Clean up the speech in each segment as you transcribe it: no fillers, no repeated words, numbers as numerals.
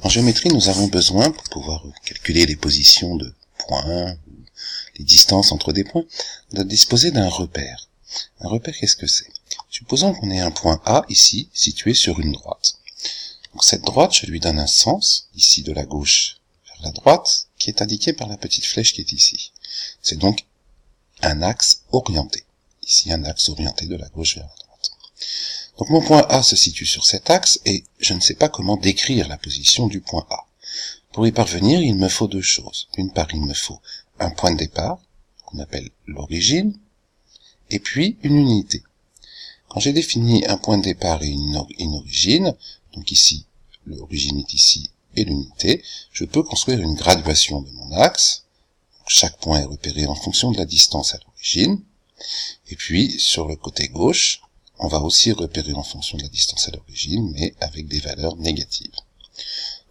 En géométrie, nous avons besoin, pour pouvoir calculer les positions de points, les distances entre des points, de disposer d'un repère. Un repère, qu'est-ce que c'est? Supposons qu'on ait un point A, ici, situé sur une droite. Donc cette droite, je lui donne un sens, ici de la gauche vers la droite, qui est indiqué par la petite flèche qui est ici. C'est donc un axe orienté. Ici, un axe orienté de la gauche vers la droite. Donc mon point A se situe sur cet axe, et je ne sais pas comment décrire la position du point A. Pour y parvenir, il me faut deux choses. D'une part, il me faut un point de départ, qu'on appelle l'origine, et puis une unité. Quand j'ai défini un point de départ et une origine, donc ici, l'origine est ici et l'unité, je peux construire une graduation de mon axe. Donc chaque point est repéré en fonction de la distance à l'origine. Et puis, sur le côté gauche, on va aussi repérer en fonction de la distance à l'origine, mais avec des valeurs négatives.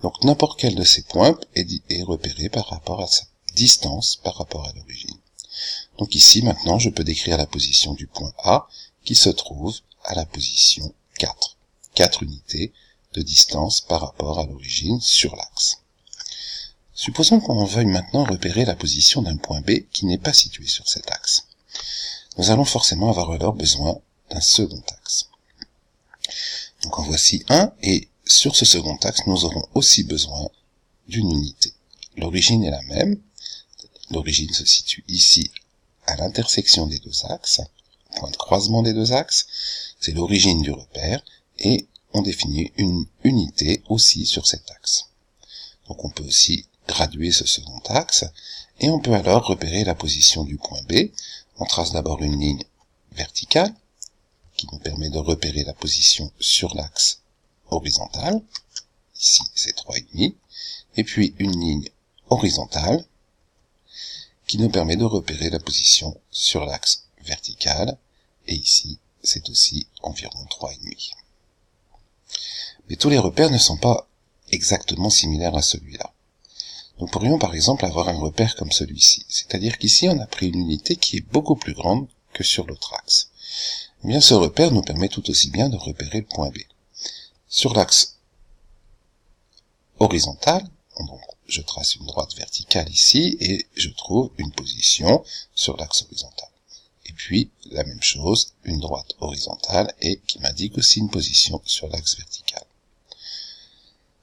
Donc n'importe quel de ces points est repéré par rapport à sa distance par rapport à l'origine. Donc ici, maintenant, je peux décrire la position du point A, qui se trouve à la position 4. 4 unités de distance par rapport à l'origine sur l'axe. Supposons qu'on veuille maintenant repérer la position d'un point B qui n'est pas situé sur cet axe. Nous allons forcément avoir alors besoin d'un second axe. Donc en voici un, et sur ce second axe, nous aurons aussi besoin d'une unité. L'origine est la même. L'origine se situe ici à l'intersection des deux axes, point de croisement des deux axes, c'est l'origine du repère, et on définit une unité aussi sur cet axe. Donc on peut aussi graduer ce second axe, et on peut alors repérer la position du point B. On trace d'abord une ligne verticale, qui nous permet de repérer la position sur l'axe horizontal, ici c'est 3,5, et puis une ligne horizontale, qui nous permet de repérer la position sur l'axe vertical, et ici, c'est aussi environ 3,5. Mais tous les repères ne sont pas exactement similaires à celui-là. Nous pourrions par exemple avoir un repère comme celui-ci, c'est-à-dire qu'ici on a pris une unité qui est beaucoup plus grande que sur l'autre axe. Eh bien ce repère nous permet tout aussi bien de repérer le point B. Sur l'axe horizontal, donc je trace une droite verticale ici, et je trouve une position sur l'axe horizontal. Et puis, la même chose, une droite horizontale, et qui m'indique aussi une position sur l'axe vertical.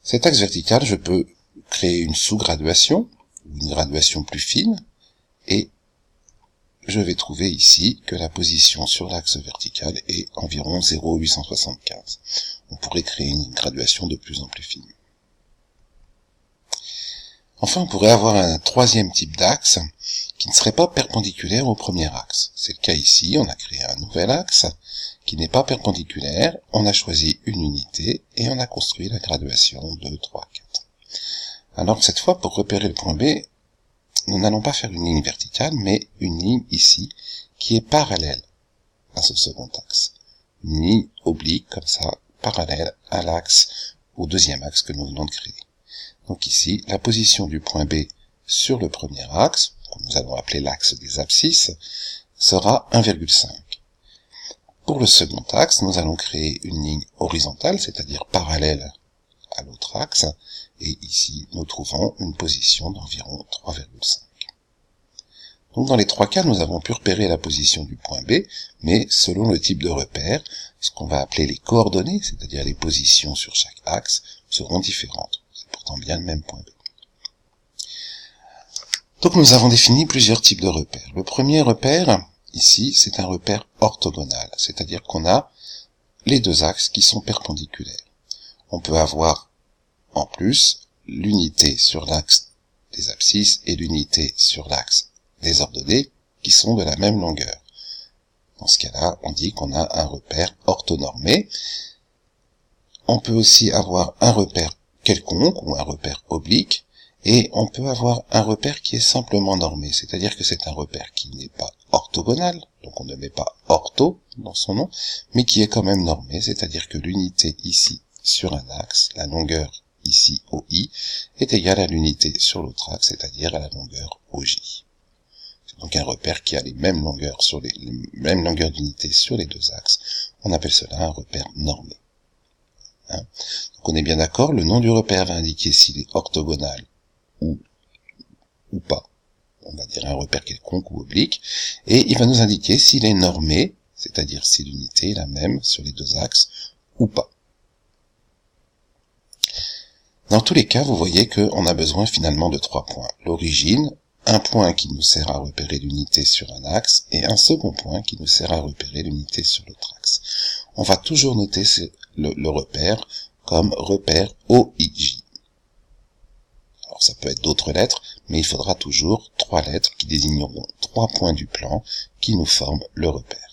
Cet axe vertical, je peux créer une sous-graduation, ou une graduation plus fine, et je vais trouver ici que la position sur l'axe vertical est environ 0,875. On pourrait créer une graduation de plus en plus fine. Enfin, on pourrait avoir un troisième type d'axe qui ne serait pas perpendiculaire au premier axe. C'est le cas ici, on a créé un nouvel axe qui n'est pas perpendiculaire, on a choisi une unité et on a construit la graduation 2, 3, 4. Alors cette fois, pour repérer le point B, nous n'allons pas faire une ligne verticale, mais une ligne ici qui est parallèle à ce second axe. Une ligne oblique, comme ça, parallèle à l'axe, au deuxième axe que nous venons de créer. Donc ici, la position du point B sur le premier axe, que nous allons appeler l'axe des abscisses, sera 1,5. Pour le second axe, nous allons créer une ligne horizontale, c'est-à-dire parallèle à l'autre axe, et ici, nous trouvons une position d'environ 3,5. Donc dans les trois cas, nous avons pu repérer la position du point B, mais selon le type de repère, ce qu'on va appeler les coordonnées, c'est-à-dire les positions sur chaque axe, seront différentes. C'est pourtant bien le même point B. Donc nous avons défini plusieurs types de repères. Le premier repère, ici, c'est un repère orthogonal, c'est-à-dire qu'on a les deux axes qui sont perpendiculaires. On peut avoir, en plus, l'unité sur l'axe des abscisses et l'unité sur l'axe des ordonnées qui sont de la même longueur. Dans ce cas-là, on dit qu'on a un repère orthonormé. On peut aussi avoir un repère quelconque ou un repère oblique, et on peut avoir un repère qui est simplement normé, c'est-à-dire que c'est un repère qui n'est pas orthogonal, donc on ne met pas ortho dans son nom, mais qui est quand même normé, c'est-à-dire que l'unité ici sur un axe, la longueur ici OI, est égale à l'unité sur l'autre axe, c'est-à-dire à la longueur OJ. C'est donc un repère qui a les mêmes longueurs d'unité sur les deux axes. On appelle cela un repère normé. Hein. Donc on est bien d'accord, le nom du repère va indiquer s'il est orthogonal ou pas. On va dire un repère quelconque ou oblique. Et il va nous indiquer s'il est normé, c'est-à-dire si l'unité est la même sur les deux axes ou pas. Dans tous les cas, vous voyez qu'on a besoin finalement de 3 points. L'origine, un point qui nous sert à repérer l'unité sur un axe, et un second point qui nous sert à repérer l'unité sur l'autre axe. On va toujours noter le repère comme repère OIJ. Alors ça peut être d'autres lettres, mais il faudra toujours 3 lettres qui désigneront 3 points du plan qui nous forment le repère.